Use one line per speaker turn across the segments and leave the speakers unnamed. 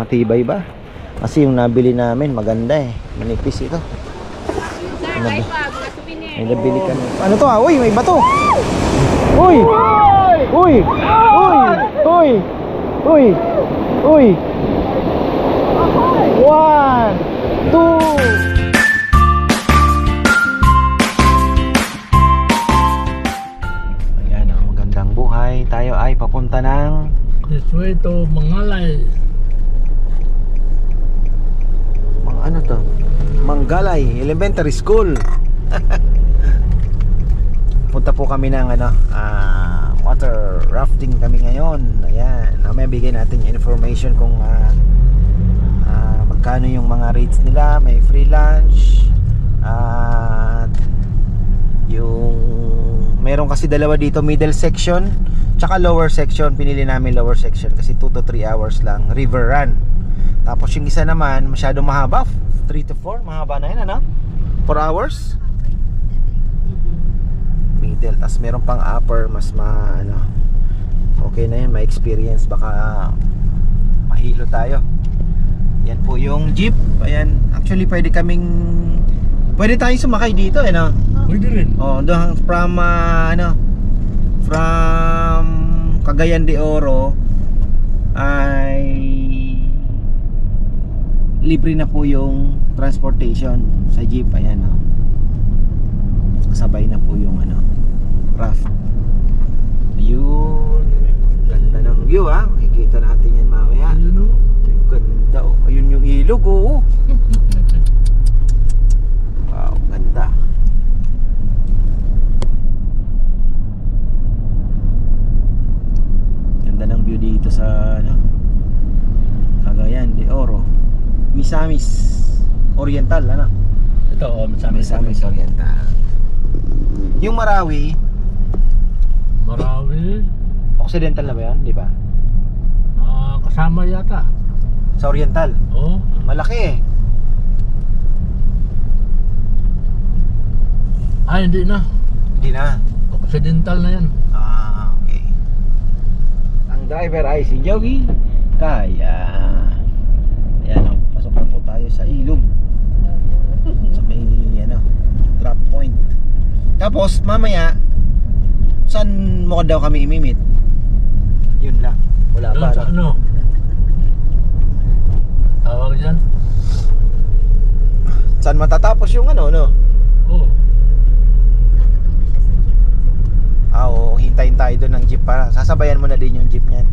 Matibay ba? Kasi yung nabili namin maganda eh. Manipis ito. May nabili kami. Ano to ah? Uy, may bato. Uy! Uy! Uy! Uy! Uy! Uy! 1, 2. Buhay, tayo ay papunta ng
Ito Mangalay.
ano to? Manggalay Elementary School. Punta po kami ng water rafting kami ngayon. Ayan, may bigay natin yung information kung magkano yung mga rates nila. May free lunch at yung meron kasi dalawa dito, middle section tsaka lower section. Pinili namin lower section kasi 2 to 3 hours lang, river run. Tapos yung isa naman masyado mahaba, 3 to 4, mahaba na yun 4 hours middle. Tapos meron pang upper, mas okay na yun, may experience, baka mahilo tayo. Yan po yung jeep. Ayan, actually pwede tayong sumakay dito
Pwede rin.
Doon from from Cagayan de Oro ay libre na po yung transportation sa jeep. Ayan kasabay na po yung raft. Ayun, ganda ng view makikita natin yan mamaya.
Ayun
Ganda ayun yung ilog wow, ganda. Ganda ng view dito sa Cagayan de Oro, Misamis Oriental
Ito
Misamis Oriental. Yung Marawi Occidental na ba yan? Di ba?
Kasama yata
sa Oriental. Malaki
hindi na. Occidental na yan.
Okay. Ang driver ay si Joey Kaya. Ayan pasok na po tayo sa ilog. Sa may drop point. Tapos mamaya saan mo daw kami imimit? Yun lang. Wala pa
sa tawag dyan?
Saan matatapos yung Oo, hintayin tayo doon ng jeep para sasabayan mo na din yung jeep niyan.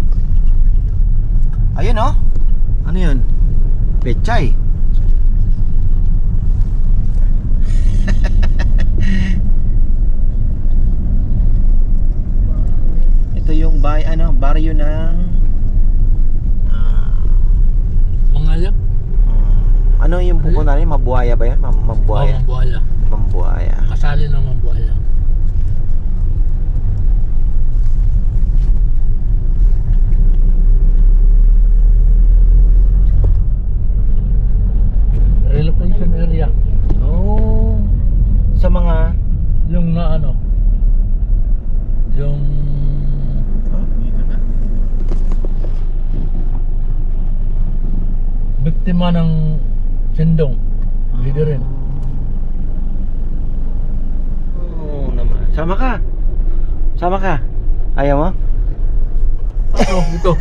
Ayun ano yun? Pechay. Ito yung baryo ng
Mangalay.
Ano yung pupunta natin? Mabuhaya ba yan? Mambuhaya. Mambuhaya.
Kasali ng Mambuhaya. Relocation area.
Sa mga
yung yung
dito na.
Biktima ng sindong. Pwede rin.
Naman. Sama ka. Ayaw mo?
Ito.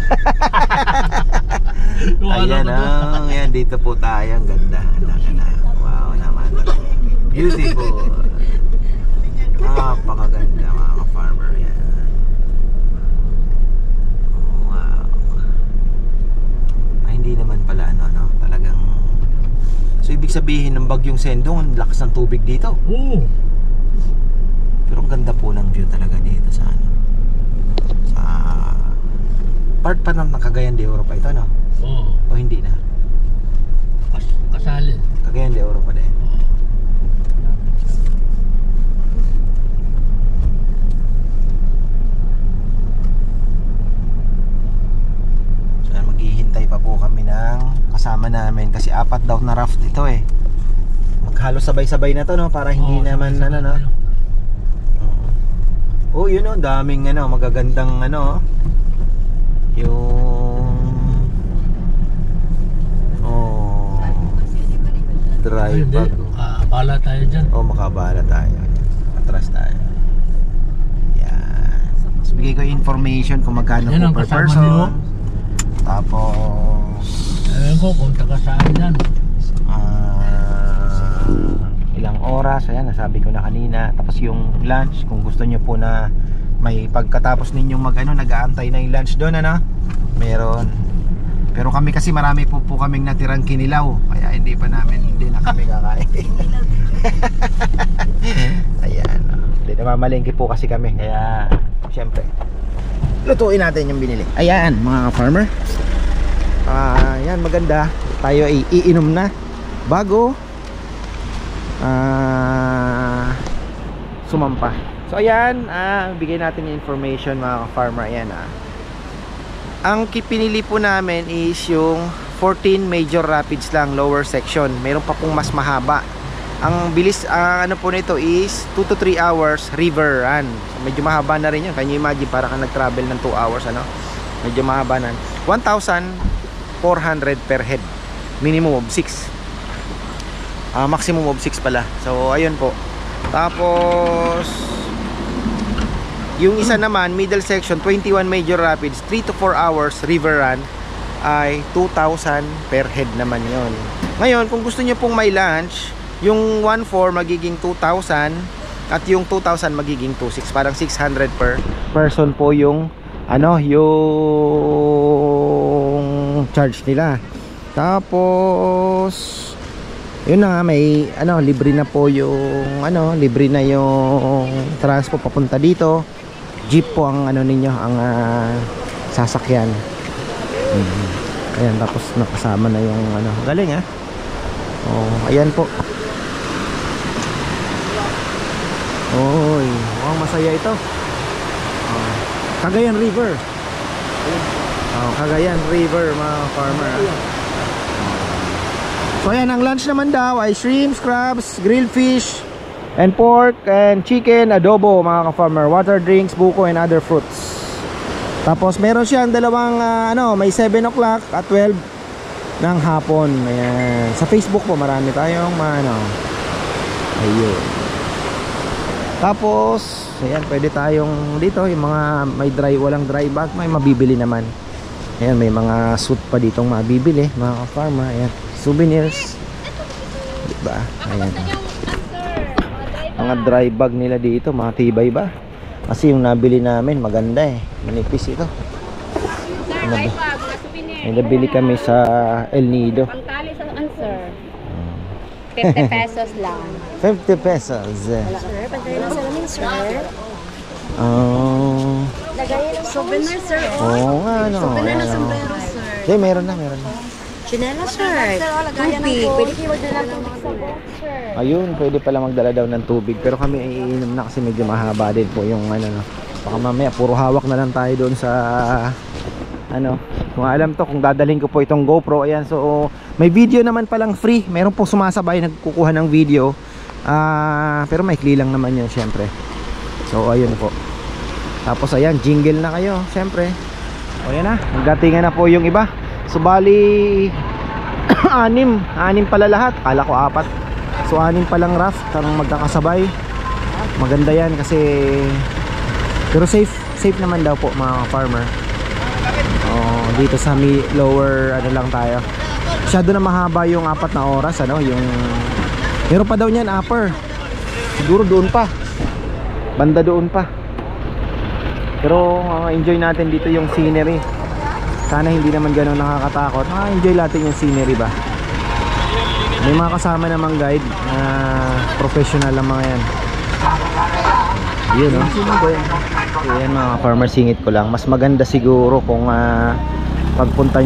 Ayan dito po tayo. Ang ganda. Wow naman. Beautiful. Napakaganda mga ka-farmer yan. Wow. Hindi naman pala talagang. So ibig sabihin ng bagyong Sendong, ang lakas ng tubig dito. Pero ang ganda po ng view talaga dito sa sa part pa ng Cagayan de Oro pa ito o hindi na?
Kasali.
Cagayan de Oro pa din. Maghihintay pa po kami ng kasama namin kasi 4 daw na raft ito Maghalo sabay-sabay na to para hindi naman yun daming magagandang yung
Ay,
dry
hindi.
bag.
Bala tayo dyan.
O makabala tayo. Atras tayo. Yan. Tapos bigay ko yung information kung magkano
Yan ang
po per
kasama
person.
niyo?
Tapos
Alam ko kung taga saan yan.
ilang oras, ayan, nasabi ko na kanina. Tapos yung lunch, kung gusto nyo po na may pagkatapos ninyong nag-aantay na yung lunch doon, meron. Pero kami kasi marami po kaming natirang kinilaw, kaya hindi na kami kakain. Ayan, hindi namamalengke po kasi kami, kaya syempre lutuin natin yung binili. Ayan mga farmer, ayan, maganda. Tayo ay iinom na bago sumampa. So ayan, bigay natin yung information mga farmer. Ayan, ang pinili po namin is yung 14 major rapids lang, lower section. Meron pa pong mas mahaba. Ang bilis, ano po nito is 2 to 3 hours river run. So, medyo mahaba na rin yun. Can you imagine, para ka nag-travel ng 2 hours, medyo mahaba na. 1,400 per head. Minimum of 6. Maximum of 6 pala. So ayun po. Tapos yung isa naman, middle section, 21 major rapids, 3 to 4 hours river run, ay 2,000 per head naman yon. Ngayon, kung gusto nyo pong may lunch, yung 1,400 magiging 2,000 at yung 2,000 magiging 2,600. Parang 600 per person po yung yung charge nila. Tapos yun na nga, may libre na po yung libre na yung transport papunta dito. Jeep po ang ninyo, ang sasakyan. Ayan, tapos nakasama na yung galing ayan po. Oy, masaya ito. Cagayan River. Cagayan River mga farmer. So ayan, ang lunch naman daw ay shrimps, crabs, grilled fish, and pork, and chicken, adobo mga ka-farmer, water drinks, buko, and other fruits. Tapos meron siyang dalawang may 7 o'clock at 12 ng hapon. Ayan. Sa Facebook po marami tayong ayun. Tapos ayan, pwede tayong dito yung mga may walang dry bag, may mabibili naman. Ayan, may mga suit pa ditong mabibili mga ka-farmer. Ayan, souvenirs, diba? Ayan, mga dry bag nila dito, matibay ba? Kasi yung nabili namin maganda manipis ito. May nabili kami sa El Nido.
Pangtali sa answer. 50 pesos lang.
50 pesos.
Sir, pantay lang sa lamin, sir.
Souvenir, sir.
Oo nga,
Souvenir na sombrero, sir.
Hindi, meron na.
Chinela, sir. Tubig. Pwede kayo magdala ng mga sabon, sir.
Ayun, pwede pala magdala daw ng tubig. Pero kami ay iinom na kasi medyo mahaba din po yung baka mamaya puro hawak na lang tayo doon sa kung alam to, kung dadalhin ko po itong GoPro. Ayan, so may video naman palang free. Meron po sumasabay nagkukuha ng video. Pero maikli lang naman yun syempre. So ayun po. Tapos ayan, jingle na kayo syempre. O yan na, magdatingan na po yung iba. So bali 6 pala lahat. Kala ko 4. So 6 palang raft ang magkakasabay. Maganda yan kasi pero safe naman daw po mga farmer. Dito sa lower lang tayo. Masyado na mahaba yung 4 na oras yung meron pa daw niyan upper. Siguro doon pa. Banda doon pa. Pero enjoy natin dito yung scenery. Sana hindi naman gano'n nakakatakot. Enjoy natin yung scenery ba. May mga kasama namang guide na professional lang mga yan. Yun Ayan mga farmer, singit ko lang. Mas maganda siguro kung pupunta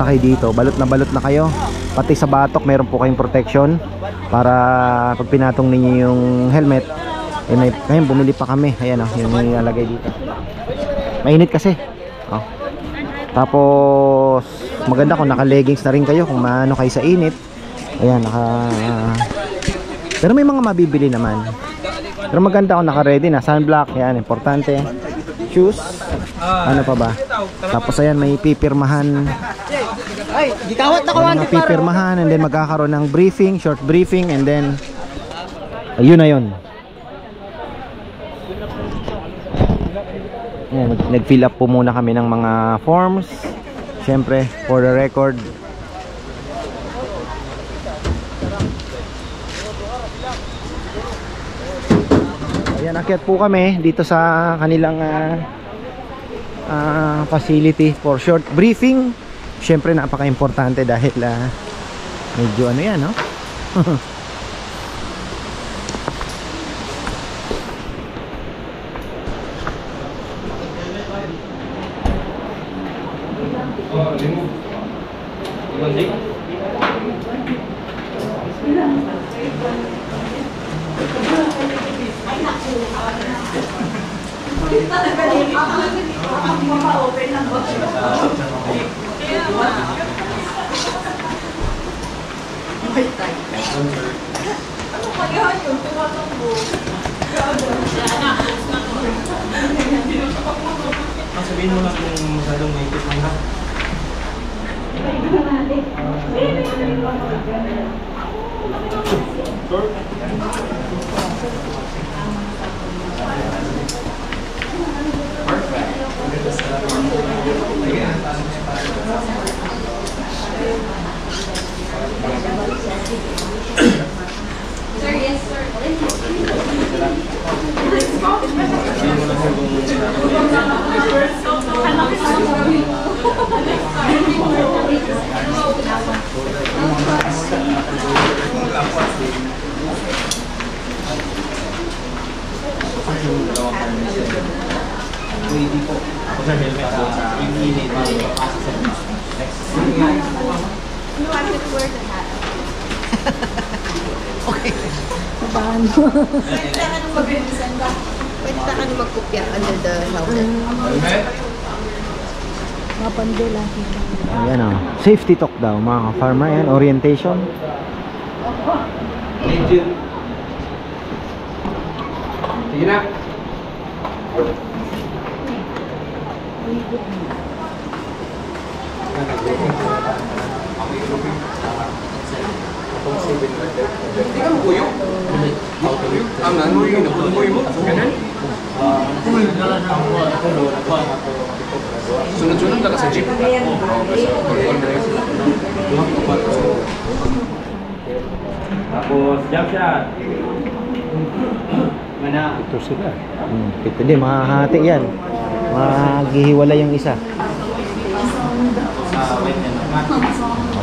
kayo dito, balot na kayo. Pati sa batok meron po kayong protection para pag pinatong ninyo yung helmet. Ngayon bumili pa kami. Ayan yung nilalagay dito. Mainit kasi. Tapos maganda kung naka-leggings na rin kayo kung maano kayo sa init. Ayan, pero may mga mabibili naman. Pero maganda kung naka-ready na. Sunblock, yan, importante. Shoes. Ano pa ba? Tapos ayan, may pipirmahan
Ay, gikawat na ko
May mga pipirmahan and then magkakaroon ng briefing, short briefing and then ayun na yun. Ayan, nag-fill up po muna kami ng mga forms. Siyempre, for the record. Ayan, akyat po kami dito sa kanilang facility for short briefing. Siyempre, napaka-importante dahil medyo ano yan, no? Sabihin mo lang kung masyadong may ikot ng lahat.
Sir, yes, sir.
Pwede po. Ako sa helmet sa init.
You want to wear the hat? Pwede ka nang magkopya under the helmet.
Ayan o. Safety talk daw mga ka-farmer. Ayan, orientation. Sige na.
Sunod-sunod na ka sa jeep.
Tapos jump shot. Mana? Ito sila. Ito din, mahahati yan. Maghihiwalay yung isa.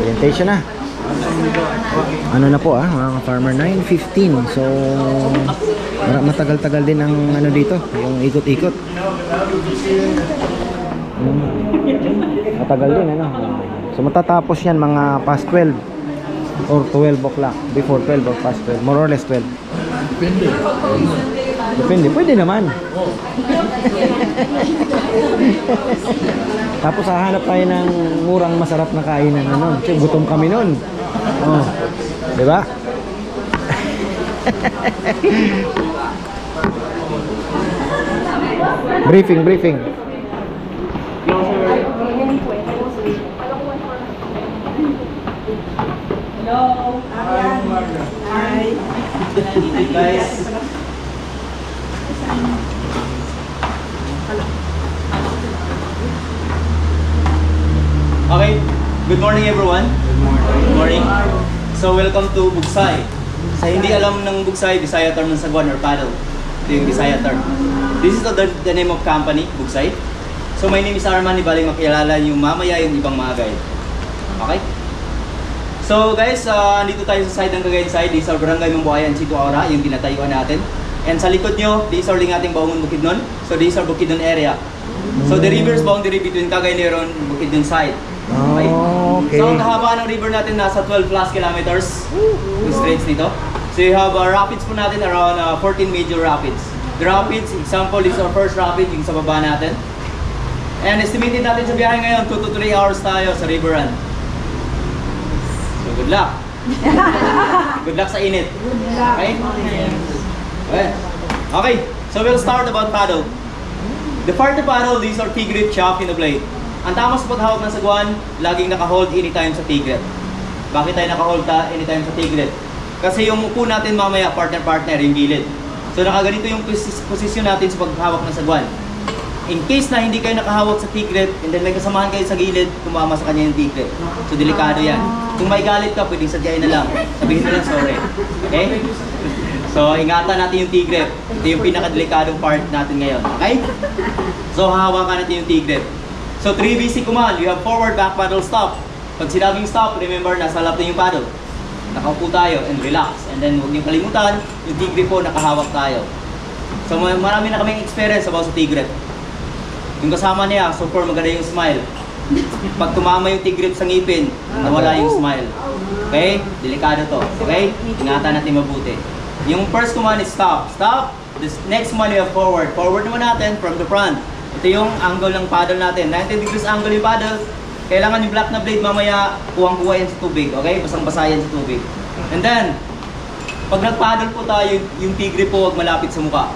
Orientation na. Ano na po mga farmer, 9:15. So matagal-tagal din ang ano dito, yung ikot-ikot. Matagal din ano. So matatapos yan mga past 12 or 12 o'clock, before 12 or past 12, more or less 12. Depende, pwede naman. Tapos hahanap tayo ng murang masarap na kainan ano. Kasi gutom kami noon. Oh. 'Di ba? Briefing.
Hello. Hi.
Guys.
Okay, good morning everyone. Good morning. So welcome to Bugsay. Sa hindi alam ng Bugsay, Bisaya term ng Saguan or paddle. Ito yung Bisaya term. This is the name of company, Bugsay. So my name is Arman, ibaling makilala yung mamaya yung ibang mga guide. Okay? So guys, andito tayo sa side ng Cagayan side. This is our Barangay Mambuayan, Situ Aura, yung tinatayuan natin. And sa likod nyo, this is our ating Baungon Bukidnon. So this is our Bukidnon area. So the river is boundary between Cagayan Neron and Bukidnon side. Okay?
Okay.
So ang kahabaan ng river natin nasa 12 plus kilometers. Yung streets nito. So you have rapids po natin around 14 major rapids. The rapids, example, is our first rapid, yung sa baba natin. And estimated natin sa biyahe ngayon, 2 to 3 hours tayo sa river run. So good luck. Good luck sa init. Okay? Okay, so we'll start about paddle. The part to paddle, these are T-grip, shaft, and the blade. Ang tama sa paghawak ng sagwan, laging naka-hold anytime sa tigret. Bakit tayo naka-hold anytime sa tigret? Kasi yung upo natin mamaya, partner-partner, yung gilid. So nakaganito yung posisyon natin sa paghawak ng sagwan. In case na hindi kayo nakahawak sa tigret, and then may kasamahan kayo sa gilid, tumama sa kanya yung tigret. So delikado yan. Kung may galit ka, pwedeng sadyain na lang. Sabihin na lang sorry. Okay? So ingatan natin yung tigret. Ito yung pinakadelikadong part natin ngayon. Okay? So hahawakan natin yung tigret. So 3 basic command. You have forward, back, paddle, stop. Pag sinabing stop, remember, nasa lap na yung paddle. Nakaupo tayo and relax. And then huwag niyong kalimutan, yung tigret po, nakahawak tayo. So marami na kaming experience about sa tigret. Yung kasama niya, super maganda yung smile. Pag tumama yung tigret sa ngipin, nawala yung smile. Okay? Delikado to. Okay? Ingatan natin mabuti. Yung first command is stop. Stop. This next command you have forward. Forward naman natin from the front. Ito yung angle ng paddle natin. 90 degrees angle yung paddle. Kailangan yung black na blade mamaya kuwang-kuwa yan sa tubig. Okay? Basang-basa yan sa tubig. And then, pag nag-paddle po tayo, yung tigre po huwag malapit sa mukha.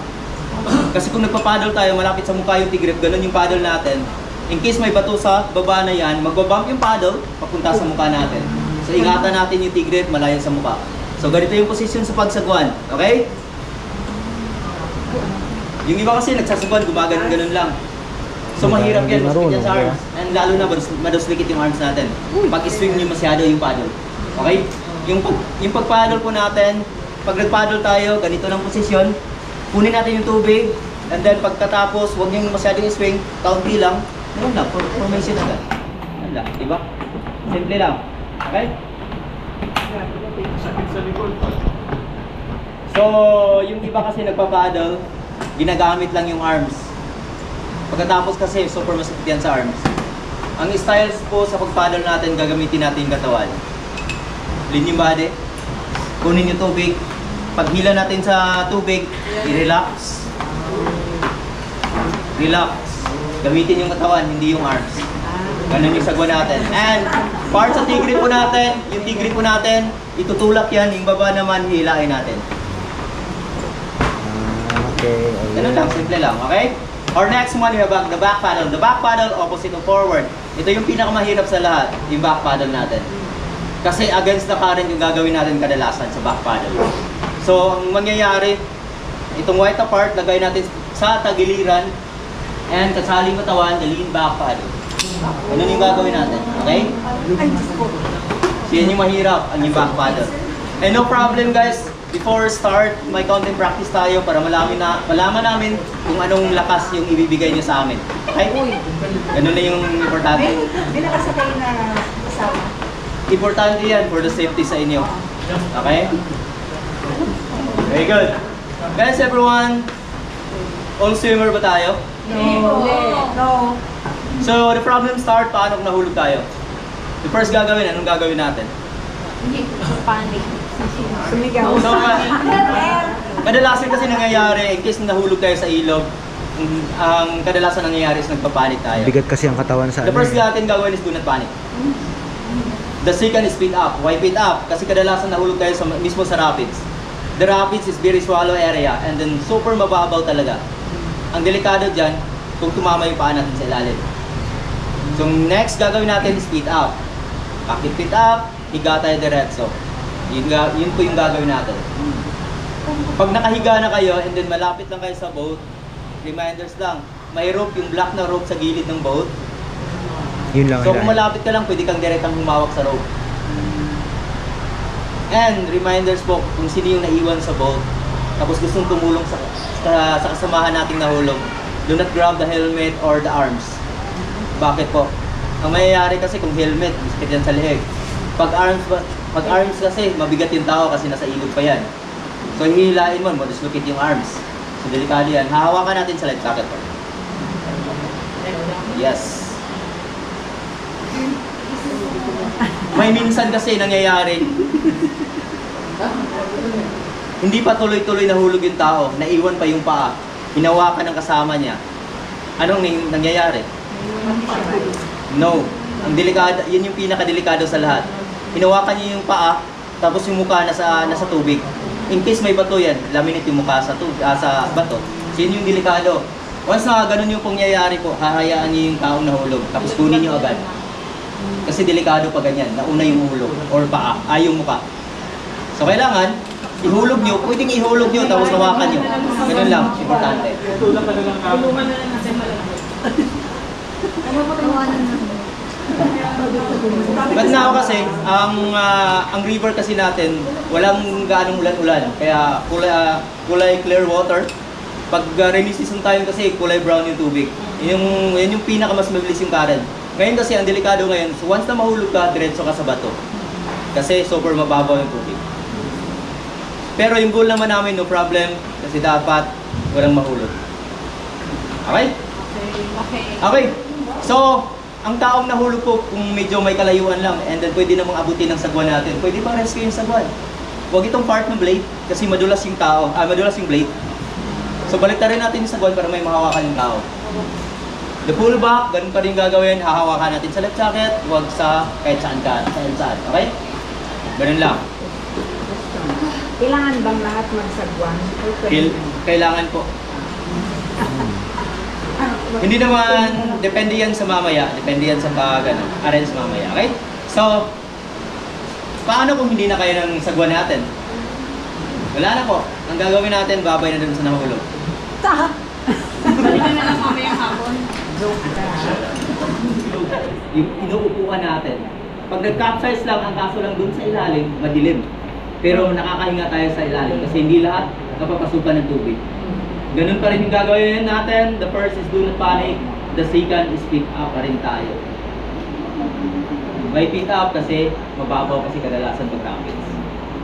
Kasi kung nagpa-paddle tayo, malapit sa mukha yung tigre, ganun yung paddle natin. In case may bato sa baba na yan, magbabump yung paddle, papunta sa mukha natin. So ingatan natin yung tigre, malayo sa mukha. So ganito yung posisyon sa pagsagwan. Okay? Yung iba kasi nagsasagwan, gumaganon-ganon lang. So mahirap yan, masakit yan sa arms. And lalo na, maduslikit yung arms natin. Pag i-swing nyo masyado yung paddle. Okay? Yung pag-paddle po natin, pag nag-paddle tayo, ganito lang posisyon. Kunin natin yung tubig, and then pagkatapos, huwag nyo masyadong i-swing, kaunti lang. Ano lang, formation agad. Ano lang, diba? Simple lang. Okay? So, yung iba kasi nagpa-paddle, ginagamit lang yung arms. Pagkatapos kasi, super masakit yan sa arms. Ang styles po sa pag-paddle natin, gagamitin natin yung katawan. Lean yung body. Kunin yung tubig. Paghila natin sa tubig, i-relax. Relax. Gamitin yung katawan, hindi yung arms. Ganun yung sagwa natin. And, part sa tigre po natin, yung tigre po natin, itutulak yan, yung baba naman, hilain natin.
Okay.
Ganun lang, simple lang, okay? Our next one, we have the back paddle. The back paddle, opposite of forward. Ito yung pinakamahirap sa lahat, yung back paddle natin. Kasi against the current yung gagawin natin kadalasan sa back paddle. So, ang mangyayari, itong white part, lagay natin sa tagiliran and kasaling katawan, the lean back paddle. Ganun yung gagawin natin, okay? So, yan yung mahirap, ang yung back paddle. And no problem guys, before start, may content practice tayo para malaman namin kung anong lakas yung ibibigay niyo sa amin. Okay? Ganun na yung importante.
May nakasakay na kasama.
Importante yan for the safety sa inyo. Okay? Very good. Guys, everyone, all swimmer ba tayo?
No.
So, the problem start, paano kung nahulog tayo? The first gagawin, anong gagawin natin?
Panic.
Sumigaw.
So, kadalasan kasi nangyayari, in case nahulog tayo sa ilog, ang kadalasan nangyayari is nagpapanik tayo.
Bigat kasi ang katawan sa
The first natin gagawin is do not panic. The second is speed up. Why speed up? Kasi kadalasan nahulog tayo mismo sa rapids. The rapids is very shallow area and then super mababaw talaga. Ang delikado dyan, kung tumama yung paa natin sa ilalim. So next gagawin natin is speed up. Bakit speed up? Higa tayo diretso. Yun po yung gagawin natin. Pag nakahiga na kayo and then malapit lang kayo sa boat, reminders lang, may rope, yung black na rope sa gilid ng boat.
Yun lang.
So kung malapit ka lang, pwede kang direktang humawak sa rope. And reminders po kung sino yung naiwan sa boat, tapos gustong tumulong sa kasamahan nating nahulog, do not grab the helmet or the arms. Bakit po? Ang mayayari kasi kung helmet, masakit yan sa leeg. Pag arms kasi, mabigat yung tao kasi nasa ilog pa yan. So hihilain mo, madislocate yung arms. So delikado yan. Hahawakan natin sa life jacket po. Yes. May minsan kasi nangyayari, hindi pa tuloy-tuloy nahulog yung tao, naiwan pa yung paa, hinawakan ng kasama niya. Anong nangyayari? No. Ang delikado, yun yung pinakadelikado sa lahat. Hinawakan niya yung paa, tapos yung mukha nasa tubig. In case may bato yan, laminate yung mukha sa bato. So yun yung delikado. Once na ganun yung pangyayari po, hahayaan niyo yung taong nahulog, tapos kunin niyo agad. Kasi delikado pa ganyan, nauna yung hulog or paa, yung mukha. So kailangan, ihulog niyo, pwedeng ihulog niyo, tapos hawakan niyo. Ganun lang, importante. But now kasi, ang river kasi natin, walang gaanong ulan-ulan. Kaya kulay clear water. Pag rainy season tayo kasi, kulay brown yung tubig. Yan yung pinaka mas mabilis yung current. Ngayon kasi, ang delikado ngayon, so once na mahulog ka, diretso ka sa bato. Kasi super mababaw yung tubig. Pero yung goal naman namin, no problem. Kasi dapat walang mahulog. Okay? Okay. So, ang taong nahulog po, kung medyo may kalayuan lang, and then pwede namang abutin ng sagwan natin, pwede pa rescue yung sagwan. Huwag itong part ng blade, kasi madulas yung tao, madulas yung blade. So balik na rin natin yung sagwan para may mahawakan yung tao. The pull back, ganun pa rin gagawin, hahawakan natin sa left socket, huwag sa kahit saan ka, saan. Okay? Ganun lang.
Kailangan bang lahat magsagwan?
Kailangan po. Hindi naman, depende yan sa mamaya, depende yan sa arrange mamaya, okay? So, paano kung hindi na kaya ng sagwan natin? Wala na po. Ang gagawin natin, babay na dun sa nahulog.
Balikan na lang mamaya hapon.
Yung inuupuan natin. Pag nag-capsize lang, ang kaso lang dun sa ilalim, madilim. Pero nakakahinga tayo sa ilalim kasi hindi lahat napapasukan ng tubig. Ganun pa rin yung gagawin natin. The first is do not panic. The second is pick up pa rin tayo. May pick up kasi mababaw kasi kadalasan pag rapids.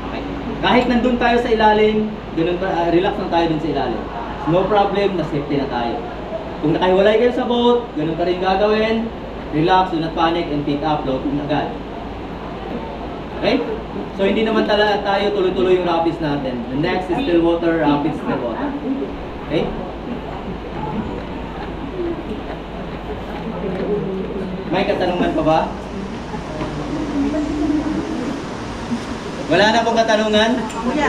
Okay. Kahit nandun tayo sa ilalim, ganun pa, relax lang tayo dun sa ilalim. No problem, na safety na tayo. Kung nakahiwalay kayo sa boat, ganun pa rin gagawin. Relax, do not panic, and pick up, floating agad. Okay? So hindi naman talaga tayo tuloy-tuloy yung rapids natin. The next is still water, rapids, still water. Okay? May katanungan pa ba? Wala na pong katanungan?
Kuya,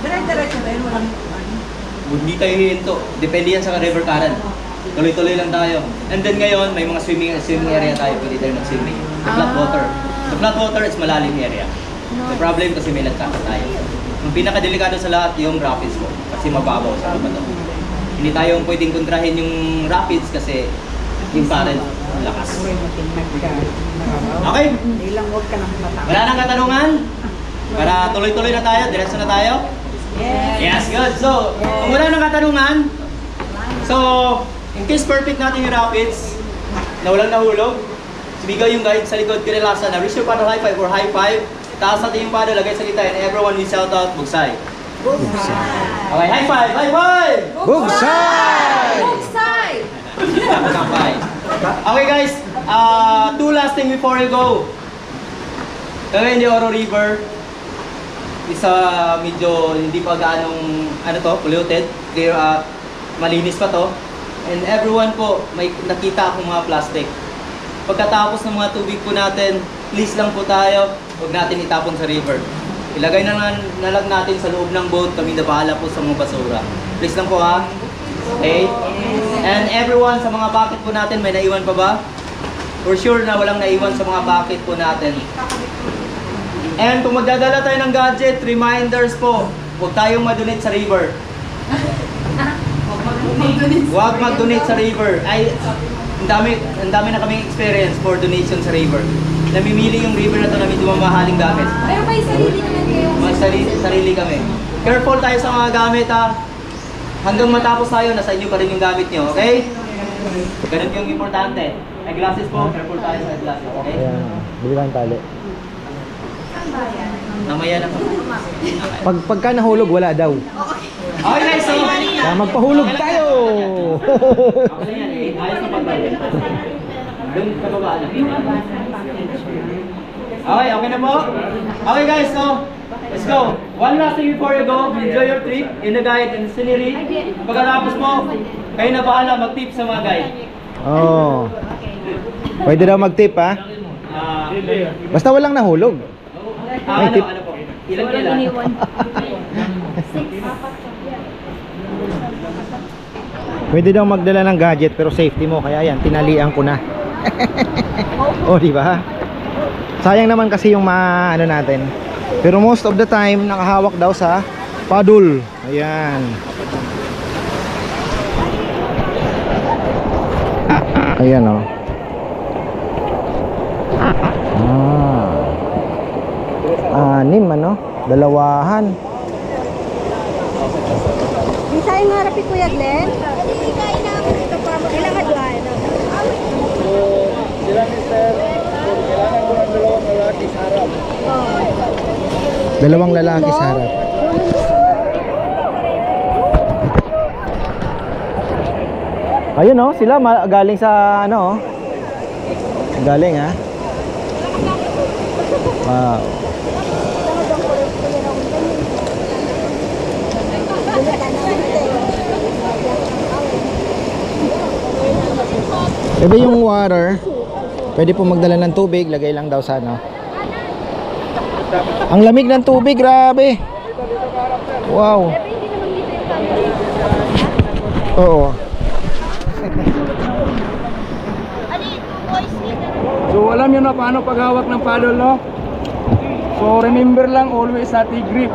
dire-diretso ba yun? Walang
Hindi tayo hihinto. Depende yan sa river current. Tuloy-tuloy lang tayo. And then ngayon, may mga swimming area tayo. Pwede tayo mag-swimming. The flat water. The flat water is malalim area. The problem kasi may lagkasa tayo. Ang pinakadelikado sa lahat yung rapids po. Kasi mababaw sa bato. Hindi tayo pwedeng kontrahin yung rapids kasi yung current lakas. Okay?
Hindi lang huwag ka nang matang.
Wala nang katanungan? Para tuloy-tuloy na tayo? Diretso na tayo? Yes, good. So, kung wala nang katanungan, so, in case perfect natin yung rapids, na walang nahulog, sumigaw yung guide sa likod, kinilasa na, reach your paddle high five or high five, taas natin yung paddle, lagay sa kita, and everyone will shout out, Bugsay. Okay, high five! High five!
Bugsay!
Bugsay!
Okay guys, two last thing before you go. Kaya hindi Oro River, isa medyo hindi pa gaanong polluted, clear malinis pa to. And everyone po, may nakita akong mga plastic. Pagkatapos ng mga tubig po natin, please lang po tayo, huwag natin itapon sa river. Ilagay na lang natin sa loob ng boat, kami na bahala po sa mga basura. Please lang po ha. Okay? And everyone, sa mga bucket po natin, may naiwan pa ba? For sure na walang naiwan sa mga bucket po natin. And kung magdadala tayo ng gadget, reminders po, huwag tayong madonate sa river. Huwag mag-donate sa river. Ay, ang dami na kaming experience for donation sa river. Namimili yung river na to na medyo mamahaling gamit.
Pero may sarili naman kayo.
Sarili kami. Careful tayo sa mga gamit ha. Hanggang matapos tayo, nasa inyo pa rin yung gamit nyo, okay? Ganun yung importante. May glasses po, careful tayo sa glasses, okay?
Bili lang tali.
Namaya na po.
Pagka nahulog, wala daw.
Okay guys, so...
Kaya magpahulog tayo!
Ako na yan eh, ayos na pagbalik. Doon sa baba na. Okay na po? Okay guys, so... Let's go! One last thing before you go, enjoy your trip in the guide and scenery. Pagkatapos mo, kayo na bahala mag-tip sa mga guide.
Oh. Pwede daw mag-tip ha? Basta walang nahulog. May tip.
Ano po? Ilan?
Pwede daw magdala ng gadget pero safety mo, kaya yan, tinalian ko na. Oh, di ba? Sayang naman kasi yung ano natin. Pero most of the time nakahawak daw sa paddle. Ayan. Ayan oh. Anim ano? Dalawahan.
Bisa yung harap ko ya, Glenn? Ilang adwan?
Sila mister, kailangan ko ng dalawang lalaki sa harap.
Dalawang lalaki sa harap. Ayun oh, sila galing sa ano oh. Galing ha. Wow. Ebe yung water, pwede po magdala ng tubig, lagay lang daw sa ano. Ang lamig ng tubig, grabe. Wow. Oo.
So alam nyo na paano paghawak ng paddle, no? So remember lang, always sa T-grip.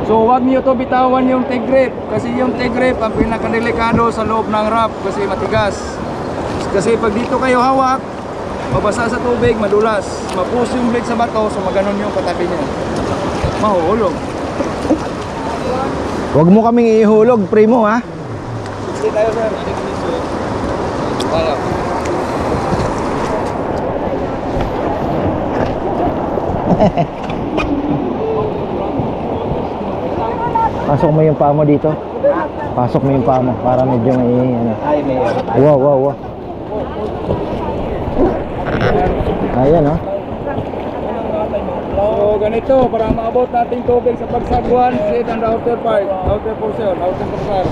So wag niyo to bitawan yung T-grip, kasi yung T-grip ang pinakadelikado sa loob ng raft kasi matigas. Kasi pag dito kayo hawak, mabasa sa tubig, madulas, mapuso yung blade sa bato, so maganon yung katabi niya. Mahuhulog.
Huwag mo kaming ihulog, primo ha.
Hindi tayo, sir. Wala.
Pasok mo yung paa mo dito. Pasok mo yung paa mo para medyo may ano.
Ay, may
Wow, wow, wow. Ayan oh.
So ganito, para maabot natin tubig sa pagsagwan, sit on the outer part, outer portion, outer portion.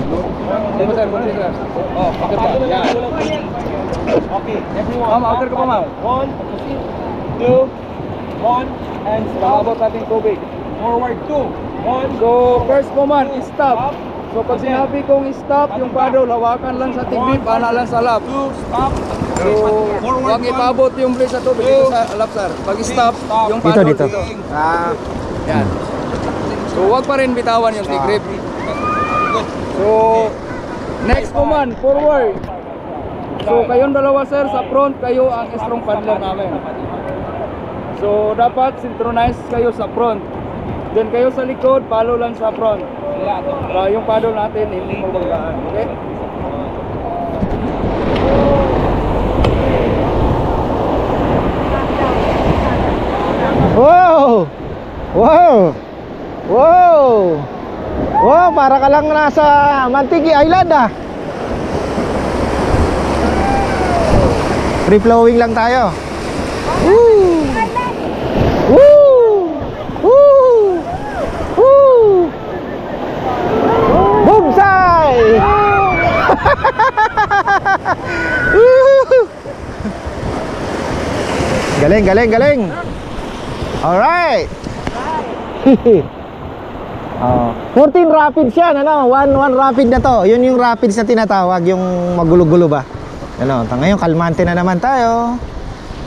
Di ba sir, kunti sir? Oh, bakit ba? Yan.
Okay, everyone.
Ma'am, outer ka pa ma'am.
1, 2, 1, and
Maabot natin tubig.
forward 2, 1.
So first command is stop. So pag sinabi kong stop, yung paddle, hawakan lang sa tigbip, ana lang sa lap.
2, stop.
So huwag ipabot yung blade sa tubig dito sa lap sir. Pag stop, yung
Dito,
paddle
dito.
dito. Yan. So huwag pa rin bitawan yung tigrip. So next command, forward. So kayong dalawa sir, sa front kayo ang strong paddler namin. So dapat synchronize kayo sa front. Then kayo sa likod, follow lang sa front. Para yung paddle natin hindi mabanggaan. Okay?
Wow! Wow! Wow! Wow, para ka lang nasa Mantigi Island ah. Free flowing lang tayo. Woo! Woo! Woo! Woo! Bumsay! Woo! Galing, galing, galing. Alright. 14 rapids yan, ano? One rapid na to. Yun yung rapids na tinatawag, yung magulo-gulo ba? Ano, ngayon kalmante na naman tayo.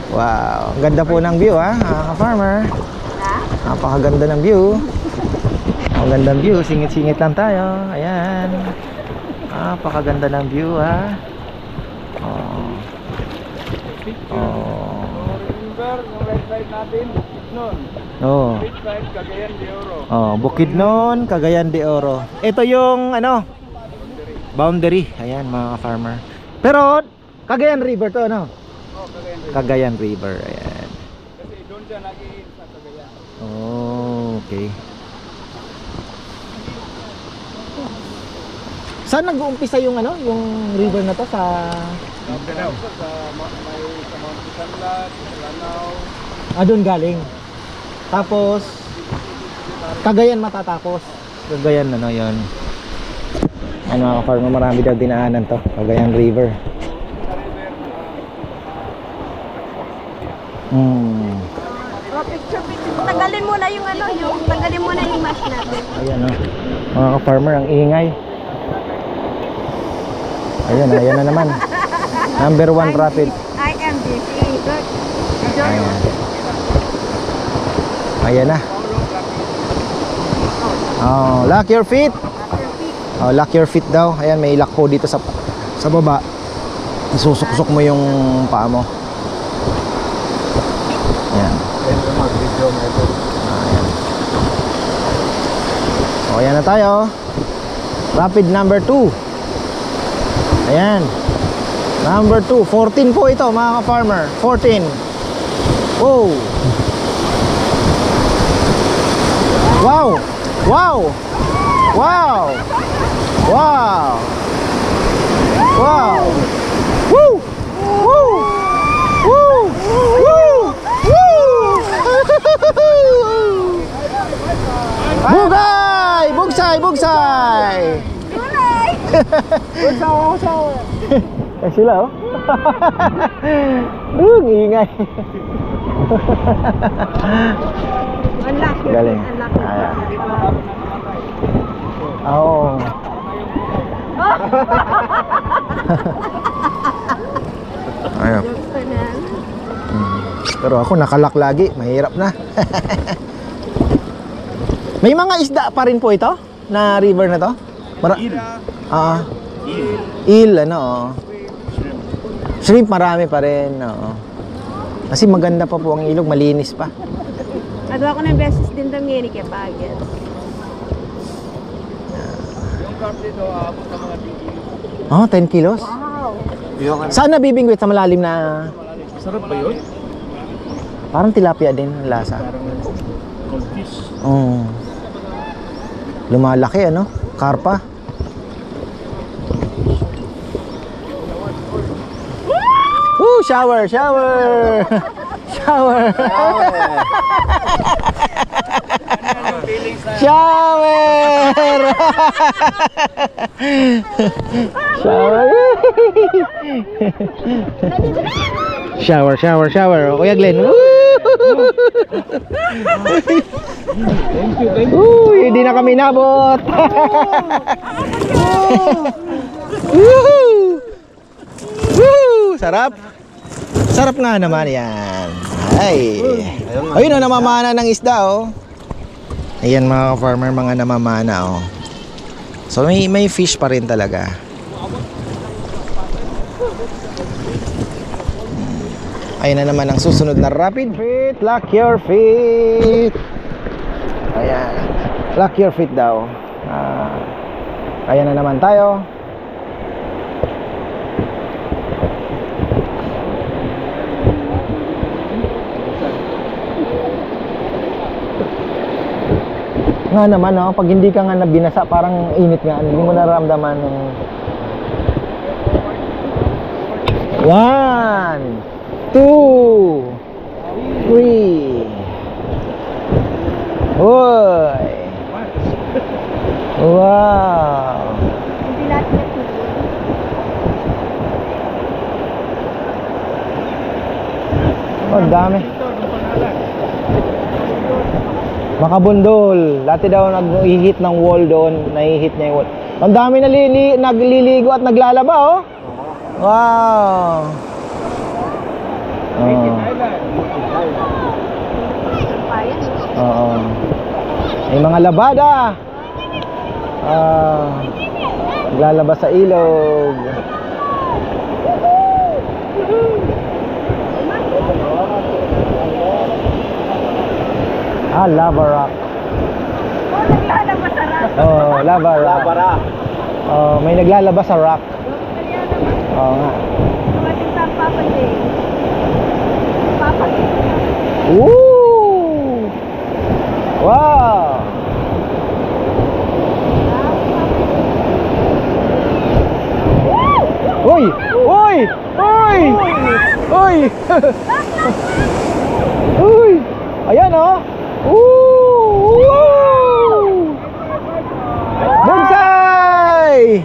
Wow, ang ganda po ng view ha, ka-farmer. Napakaganda ng view. Ang ganda ng view, singit-singit lang tayo. Ayan. Napakaganda ng view ha. Oh.
Remember, yung right side natin, nun.
Oh.
Right side, Cagayan de Oro.
Oh, Bukidnon, Cagayan de Oro. Ito yung ano? Boundary. Ayan mga farmer. Pero Cagayan River to ano?
Oh, Cagayan de Oro.
Cagayan River. Ayan.
Kasi doon siya nag-iin sa Cagayan.
Oh, okay. Saan nag-uumpisa yung ano, yung river na to sa
Sa Mount Sanlat, sa Lanao.
doon galing. Tapos Cagayan matatapos. Cagayan ano 'yon. Ano mga farmer, marami daw dinaanan to, Cagayan River.
Picture. Tanggalin mo na yung ano, tanggalin mo na yung mask natin.
Ayan o, mga ka-farmer, ang ingay. Ayan, ayan na naman. Number 1 rapid.
I am busy. Good.
Ayan. Ayan na. Oh, lock your feet. Oh, lock your feet daw. Ayan, may lock po dito sa baba. Isusuksok mo yung paa mo. Ayan. Ayan. So, ayan na tayo. Rapid number 2. Ayan. Number 2. 14 po ito mga ka-farmer. 14. Oh. Wow. Wow. Wow. Wow. Wow. Woo. Woo. Woo. Woo. Woo. Bugay! Bugsay! Bugsay! Eh sila oh. Ingay.
Unlock your
Galing.
feet. Unlock your
Ayan.
feet.
Oo. Ayun. Pero ako nakalak lagi, mahirap na. May mga isda pa rin po ito na river na to? Il, ano, oh. Shrimp marami pa rin, oo. Kasi maganda pa po ang ilog, malinis pa.
Nagawa ko ng beses din Dominic yung bagay.
Oh, 10 kilos?
Wow.
Saan nabibingwit? Sa malalim na...
Sarap ba yun?
Parang tilapia din ang lasa.
Goldfish.
Oo. Lumalaki, ano? Karpa. Woo! Shower! Shower! Shower! Shower! Shower! Shower, shower, shower. O, Kuya Glenn. Woo! Uy, hindi na kami nabot. Woo! Woo! Sarap. Sarap nga naman yan. Ay. Ayun na namamana ng isda oh. Ayan mga farmer, mga namamana oh. So may fish pa rin talaga. Ayun na naman ang susunod na rapid feet. Lock your feet. Ayan. Lock your feet daw. Ayan na naman tayo. Nga naman no, pag hindi ka nga nabinasa parang init nga, hindi mo nararamdaman ng 1 2 3. Hoy. Wow.
Hindi lahat na
Oh, dami. Makabundol. Dati daw nag-hit ng wall doon, nai-hit niya yung wall. Ang dami nagliligo at naglalaba oh. Wow. Oo. May mga labada. Naglalaba sa ilog. Lava rock.
naglalaba sa rock.
Oh, lava rock. Oh, may naglalaba sa rock. Oo nga.
Dumating sa Papa Day. Papa Day.
Woo! Wow! Uy! Uy! Uy! Uy! Uy! Ayan oh! Woo! Bugsay!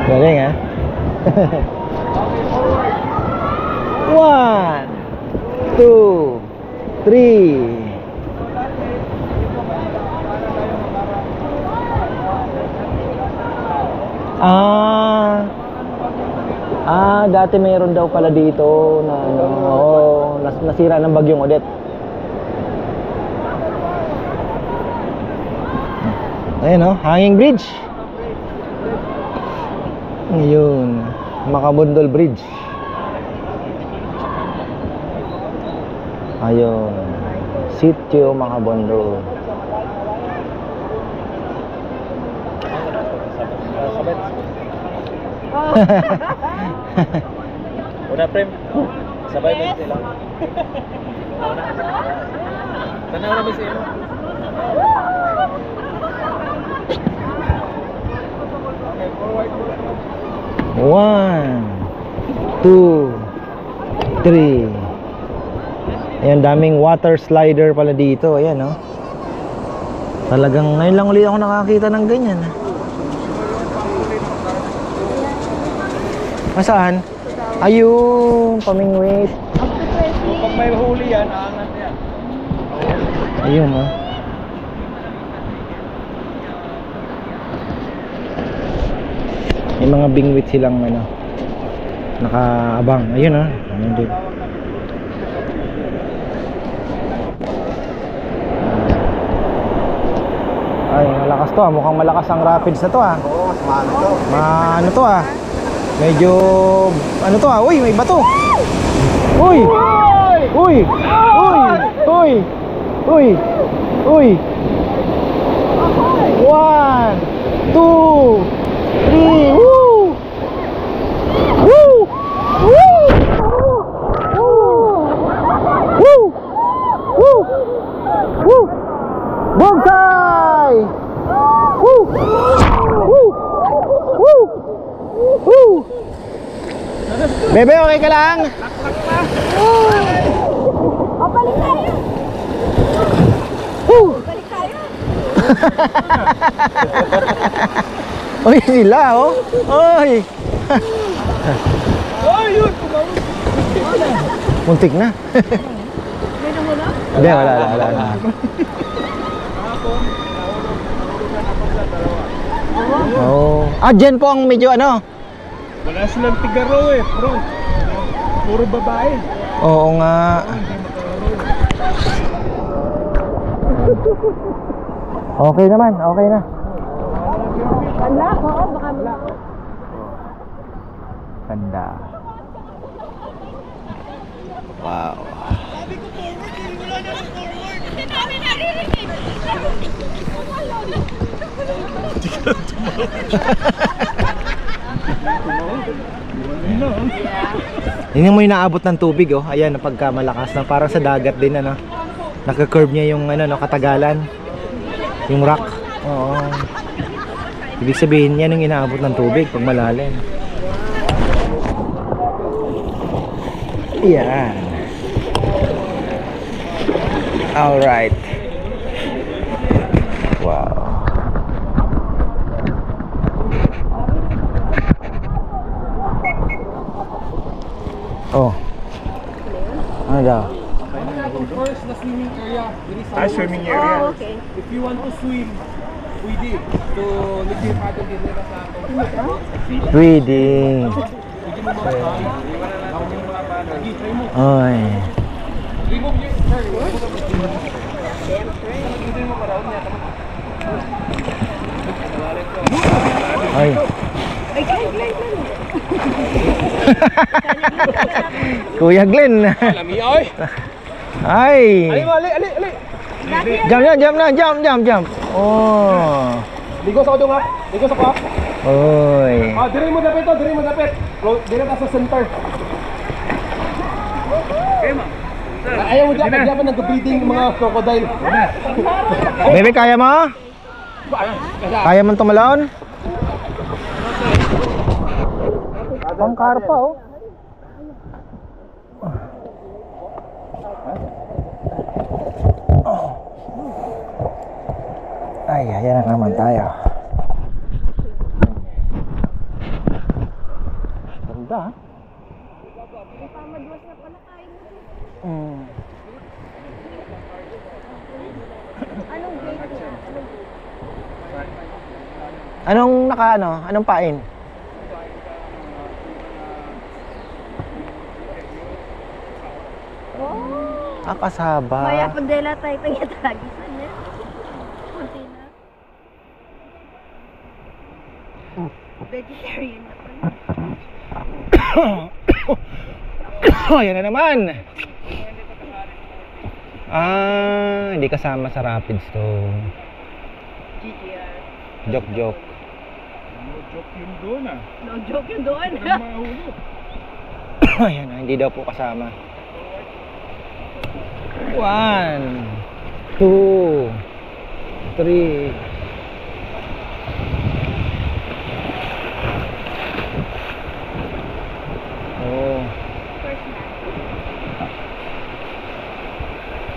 Galing ah. 1 2, 3. Dati mayroon daw pala dito na ano, nasira ng bagyong Odette. Ayun oh, hanging bridge. Ayun, Makabundol Bridge. Ayun, Sitio Makabundol.
Una prem, sabay ba sila? Tanaw na ba siya?
One, two, three. Ayan, daming water slider pala dito. Ayan, oh. Talagang ngayon lang ulit ako nakakita ng ganyan. Saan? Ayun, pamingwit.
Pag may huli yan, aangat yan.
Ayun, oh. May mga bingwit silang ano, nakaabang. Ayun, oh. Ayun din. Ay, malakas to, ah. Mukhang malakas ang rapids na to, ah.
Oo, sumano to.
Ano to, ah. Medyo ano to, ah. Uy, may bato. Uy! Uy! Uy! Uy! Uy! Uy! 1, 2, 3. Woo! Woo! Woo! Woo! Woo! Woo! Bonsai! Woo! Woo! Woo! Woo! Bebe, okay ka lang?
O, balik tayo.
Woo!
Balik tayo.
Oy, sila, oh. Oy! Muntik na. Hindi, wala. Oh. Dyan po ang medyo ano?
Wala silang tigaro eh, bro. Puro babae.
Oo nga. Okay naman, okay na.
Wala, oo, baka wala.
Ganda. Wow.
Hindi namin naririnig.
Tingnan mo yung naabot ng tubig, oh. Ayan, pagka malakas na, parang sa dagat din, ano. Naka-curve niya yung ano, no, katagalan. Yung rock. Oo. Ibig sabihin, yan yung inaabot ng tubig pag malalim. Yan. Alright. Wow. Oh. Ano daw?
First, the swimming area.
Swimming area.
Oh, okay.
If you want to swim, pwede. To liquid paddle din nila sa ato.
Reading. Oy.
Remove your sir.
Ay. Kuya Glenn.
Lami oy.
Ay.
Ali.
Jump. Oh.
Ligo sa kodong ha. Ligo sa ko.
Oy.
Dire mo dapit. Dire ta sa center. Ayaw mo dapat ng breeding mga crocodile.
Bebe, kaya mo? Kaya mo tumalon? Pangkarpa, oh. Ay, ayan na naman tayo. Ganda, ha? Anong anong pain? Kasaba.
Maya pandela tayo pagkatagisan niya. Kunti na. Vegetarian na pala.
Ayan na naman. Hindi kasama sa Rapids to. Joke.
No joke yun doon ah.
No joke yun doon.
Mahulog.
Ayan na, hindi daw po kasama. 1, 2, 3.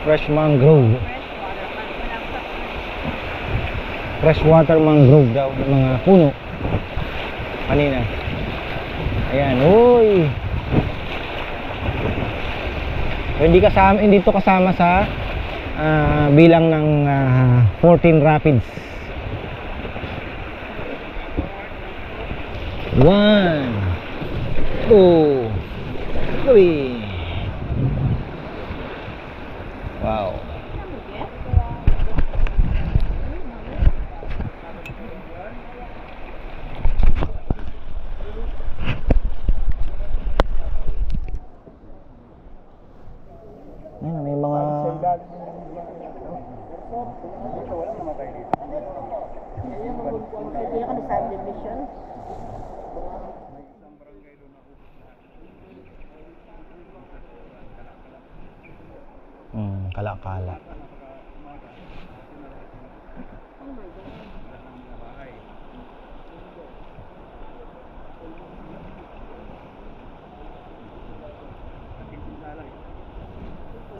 Fresh mangrove. Freshwater mangrove daw ng mga puno. Kanina. Ayan, uy. Hindi to kasama sa bilang ng 14 rapids. 1, 2, 3. Wow. May mga
Hindi ako na subdivision.
kala-kala.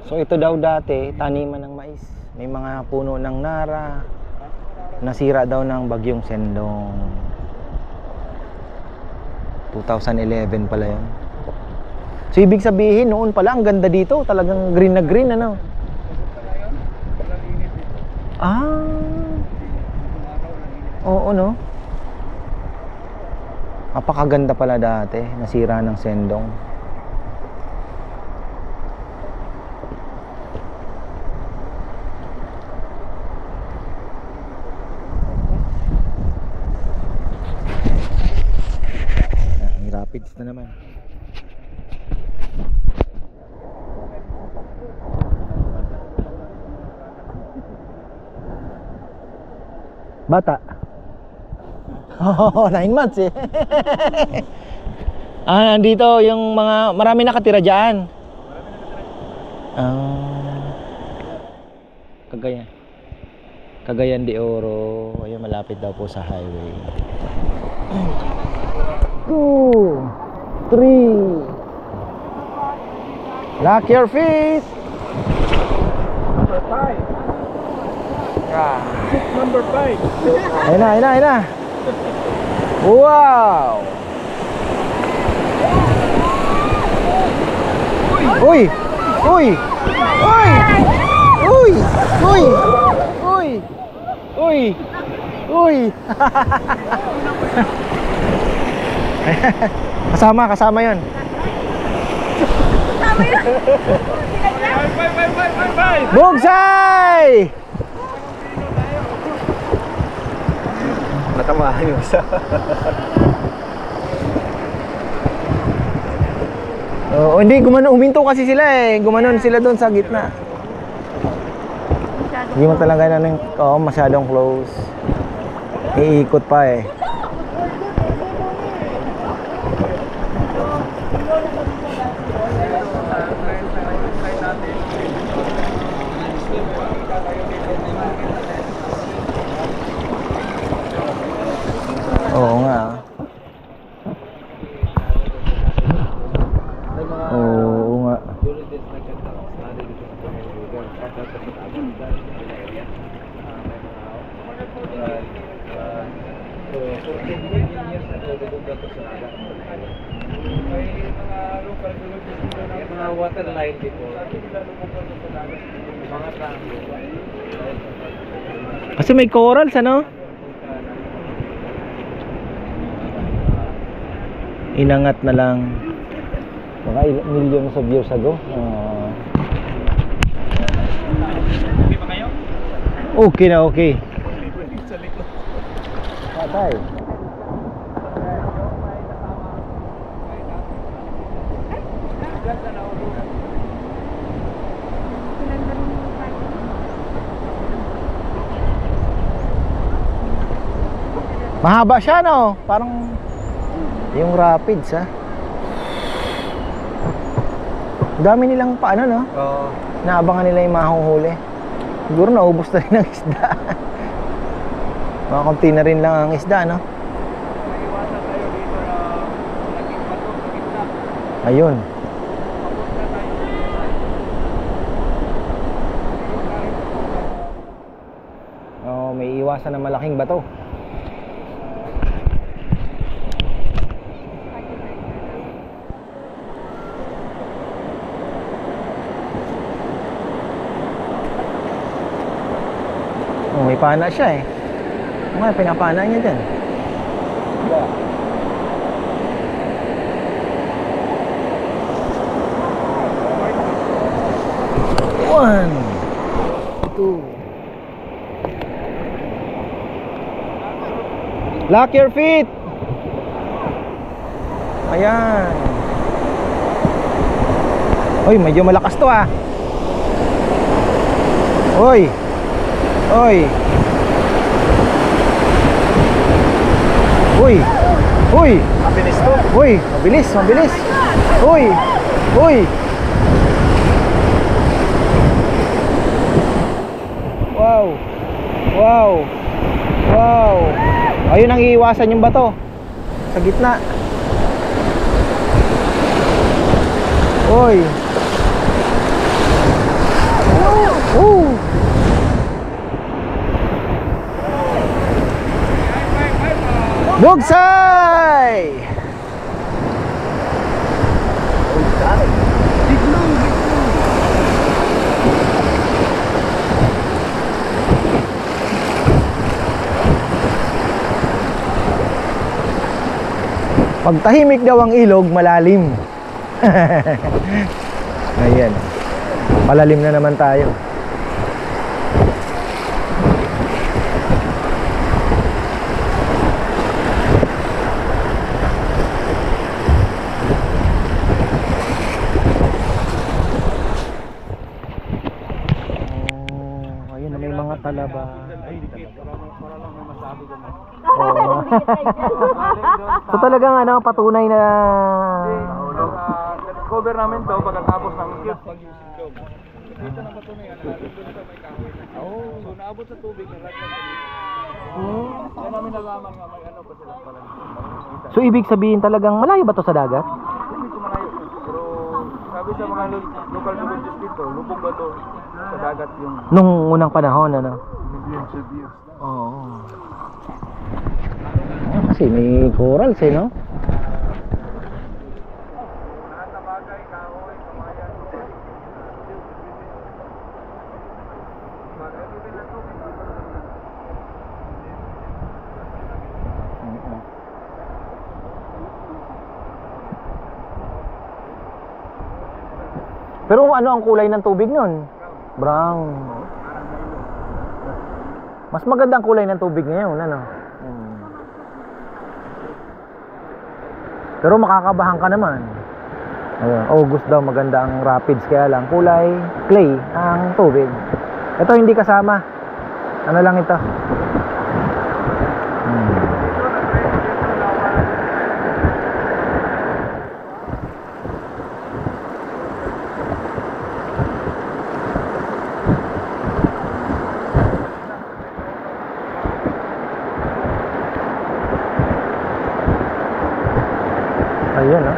So ito daw dati taniman ng mais. May mga puno ng nara. Nasira daw ng bagyong Sendong. 2011 pala yun. So ibig sabihin noon pala ang ganda dito. Talagang green na green, ano? Ah. Oo, no? Napakaganda pala dati. Nasira ng Sendong. Rapids na naman. Bata. Oh, 9 months eh. Nandito yung mga marami nakatira diyan. Cagayan de Oro. Ayun, malapit daw po sa highway. 2, 3. Lock your feet.
Number 5.
Yeah.
Number 5.
Ayun na. Wow. Uy. Kasama yun. Bugsay! Natamaan yung isa. Hindi, huminto kasi sila eh. Gumanon sila doon sa gitna. Hindi mo talaga masyadong close. Iikot pa eh. Oo nga.
Mga water line dito. Mga tango.
Kasi may corals, ano? Inangat na lang mga millions of years ago.
Okay pa kayo?
Okay na, okay. Patay. Mahaba siya, no? Parang yung rapids, ha? Dami nilang paano, no?
Oo.
Naabangan nila yung mahuhuli. Siguro naubos na rin ang isda. Mga konti na rin lang ang isda, no? Ayun. Oh, may iwasan na malaking bato. Oh, may pana siya eh. Ano nga, pinapana niya dyan. One, two. Lock your feet. Ayan. Uy, medyo malakas to ah. Uy. Uy. Uy. Uy.
Mabilis to.
Uy, mabilis, mabilis. Uy. Uy. Wow. Wow. Wow. Ayun ang iiwasan yung bato. Sa gitna. Uy. Ooh. Bugsay! Pag tahimik daw ang ilog, malalim. Ayan. Malalim na naman tayo. Ayun na may mga talaba. Oo. So talagang ano, patunay na
Cover namin to pagkatapos ng kiss. Dito na patunay na doon sa may kahoy. So naabot sa tubig na right. Kaya namin nalaman nga may ano pa sila pala.
So ibig sabihin talagang malayo ba to sa dagat?
Hindi ko malayo. Pero sabi sa mga local geologists dito, lubog ba to sa dagat yung
Nung unang panahon, ano?
millions of years.
Oo. Kasi may corals eh, no? Pero ano ang kulay ng tubig nun? Brown. Mas maganda ang kulay ng tubig ngayon, ano? Pero makakabahan ka naman. Ayun, August daw maganda ang rapids, kaya lang kulay clay ang tubig. Ito hindi kasama. Ano lang ito? Ayun, ah.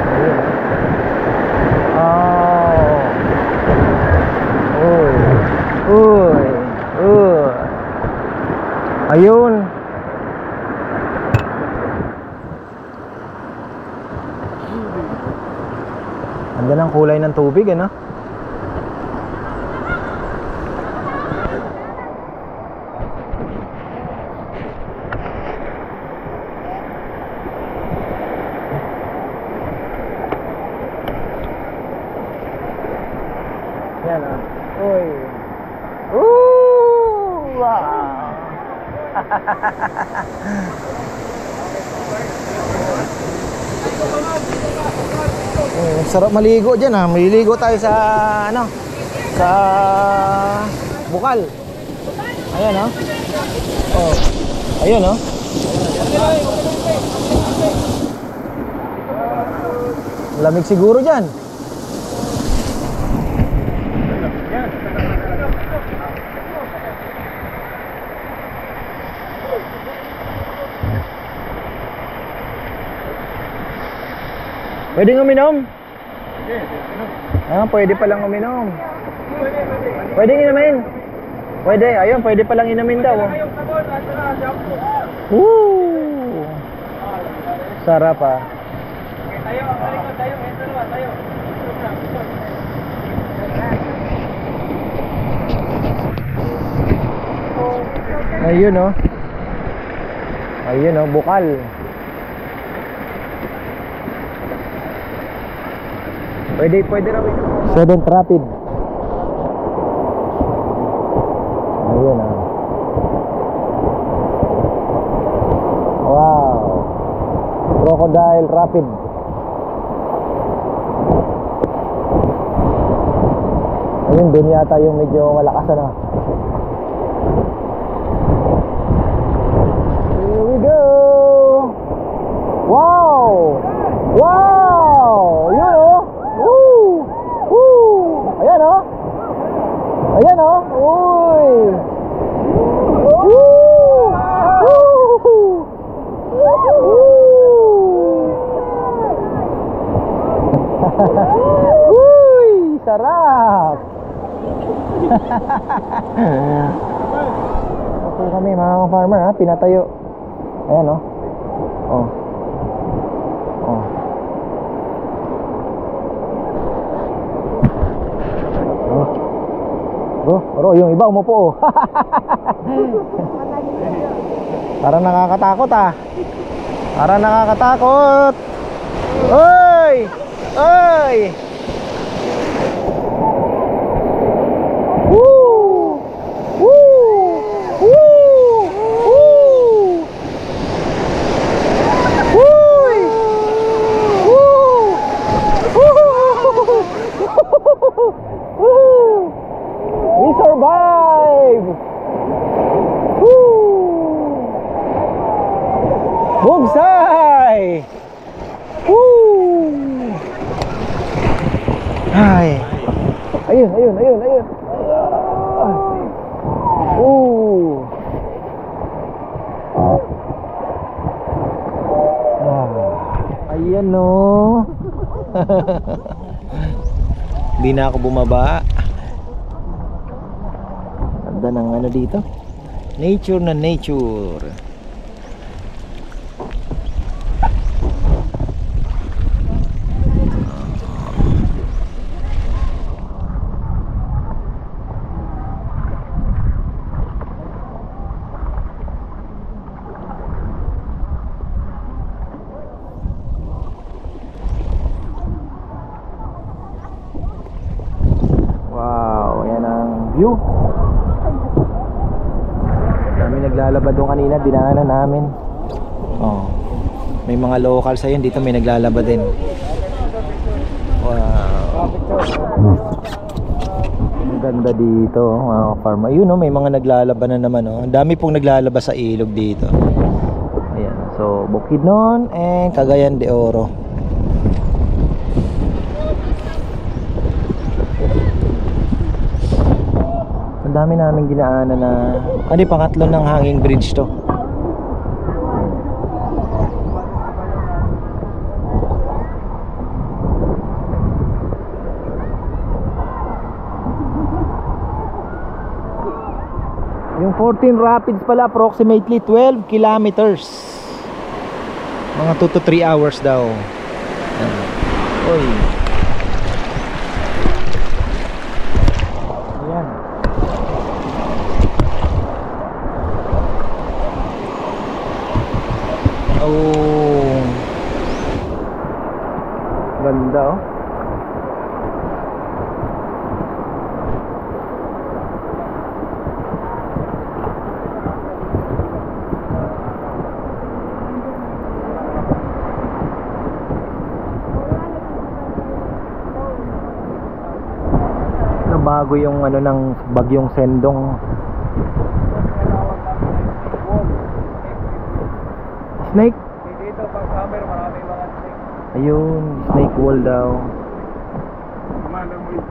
Ayun. Ganda ng kulay ng tubig, ano? Yan, ah. Uy. Ooh! Wow! Sarap maligo dyan, ah. Maliligo tayo sa ano, sa Bukal. Ayan, oh. Oh. Ayun, oh. Lamig siguro dyan. Pwedeng uminom? Ah, pwede palang uminom. Pwedeng inumin. Pwede, ayun, pwede palang inumin daw. Woo! Sarap, ah. Ayun, oh. Ayun, oh, Bukal. Pwede raw ito. 7th Rapid. Ayun, ah. Wow. Crocodile Rapid. Ayun, dun yata yung medyo malakas, ano. Here we go. Wow. Wow. Yun, oh. Woo! Woo! Ayan, oh. Ayan, oh. Uy! Woo! Woo! Uy! Sarap! Ito kami mga farmer, ha. Pinatayo. Ayan, oh. Oh. Oh. Bro, yung iba umupo, oh. Parang nakakatakot, ah. Parang nakakatakot. Oy! Oy! Woo! Woo! Woo! Woo! Uy! Woo! Woo! We survive! Woo! Bugsay! Woo! Ay! Ayun, ayun, ayun, ayun! Woo! Ayan, no. Hindi na ako bumaba. Ganda ng ano dito. Nature na nature. Wow, yan ang view. Kami naglalaba doon kanina, dinaanan namin. Oh. May mga locals ayun dito, may naglalaba din. Wow. Ang ganda dito, mga farmer. Ayun, oh, may mga naglalaba na naman, oh. Ang dami pong naglalaba sa ilog dito. Ayan. So, Bukidnon and Cagayan de Oro. Ang dami namin dinaanan na ano, pangatlo ng hanging bridge to. Yung 14 Rapids pala approximately 12 kilometers. Mga 2 to 3 hours daw. Oy. Ganda oh. Bago yung ano ng bagyong Sendong. Snake?
Dito pag summer marami mga snake.
Ayun, snake wall daw.
Kumalang mo yun.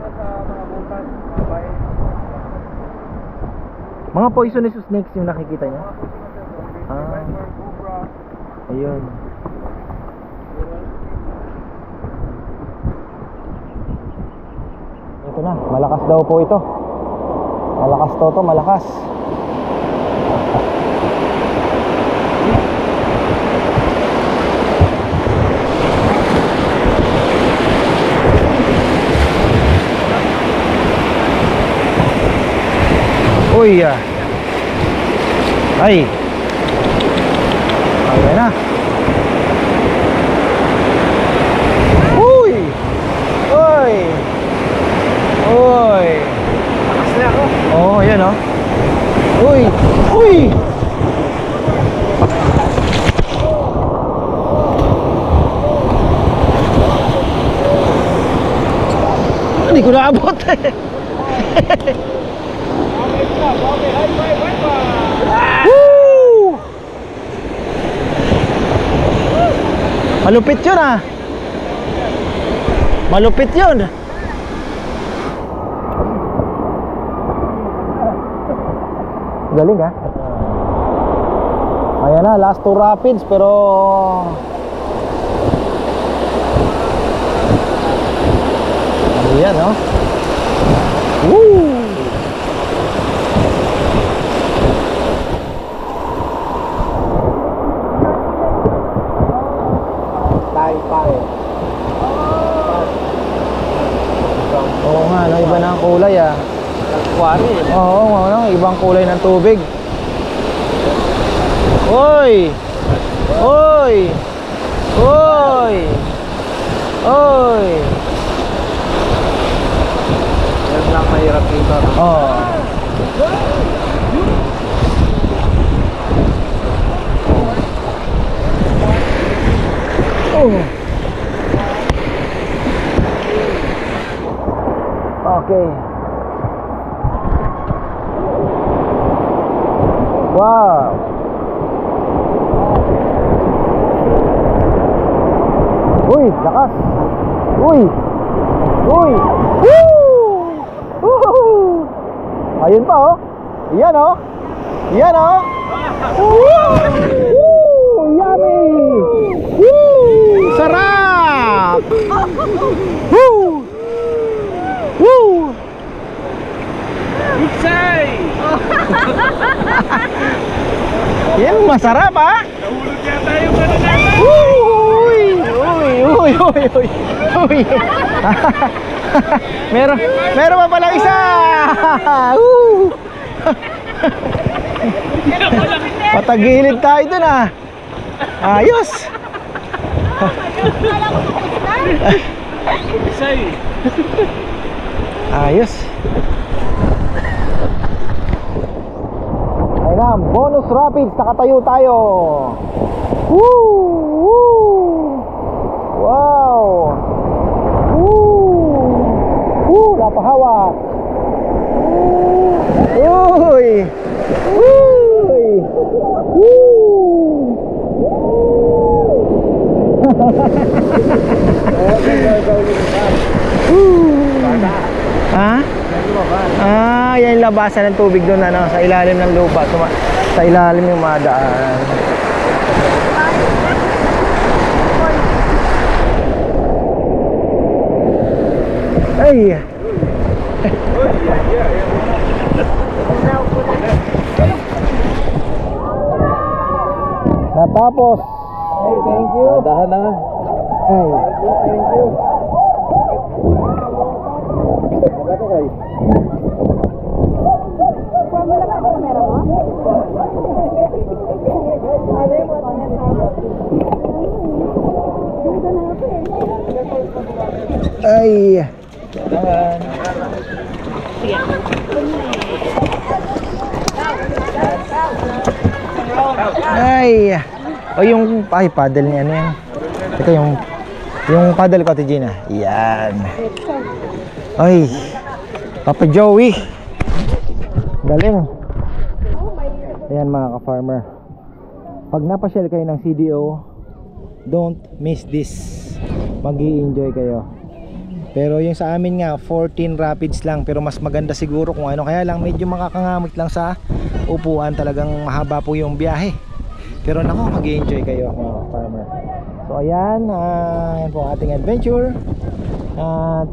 Sa mga butas, mga bahay.
Mga poisonous snakes yung nakikita niya.
Cobra.
Ayun. Ito na, malakas daw po ito. Malakas to, malakas. Uy, ay. Ayan na. Uy. Uy. Uy. Lakas na ako. Oo, yan oh. Uy. Uy. Hindi ko naabot. Woo! Malupit yun ah. Malupit yun. Galing ah. Ayan na, last two rapids pero ayan no. Woo! Oo nga, no, iba na ang kulay ah. Oo, no, ibang kulay ng tubig. Oy! Oy! Oy! Oy!
Yan lang mahirap dito.
Oh. Oh. Okay. Wow. Uy, lakas. Uy. Uy. Woo! Woo! Ayun pa oh. Iyan oh. Iyan oh. Woo! Woo! Yummy. Woo! Sarap. Woo! Woo!
Bugsay!
Yan masarap ah.
Nahulog yata yung ano natin.
Uy! Uy! Uy! Uy! Uy! Uy! meron pa pala isa! Woo! Patagilid tayo dun ah. Ayos!
Bugsay!
Ayos! Ayun na, bonus rapids, nakatayo tayo. Woo! Woo! Wow! Woo! Woo! Napahawak! Uy! Uy! Woo! Ha? Ah, yan yung labasan ng tubig doon ano, sa ilalim ng lupa, sa ilalim yung madaan. Ay! Natapos. Hey, thank you. Dahan na nga. Ay. Thank you. Magato kayo. Ay. Ay. O yung paddle niya ano yan. Ito yung paddle ko, Ate Gina. Yan. Ay. Papa Joey. Galing. Ayan mga ka-farmer. Pag napasyal kayo ng CDO, don't miss this. Mag-i-enjoy kayo. Pero yung sa amin nga 14 rapids lang, pero mas maganda siguro kung ano, kaya lang medyo makakangamit lang sa upuan, talagang mahaba po yung biyahe. Pero nako, mag-i-enjoy kayo mga farmer. So ayan, yan po ating adventure. At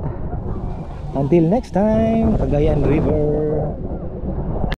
until next time, Cagayan River.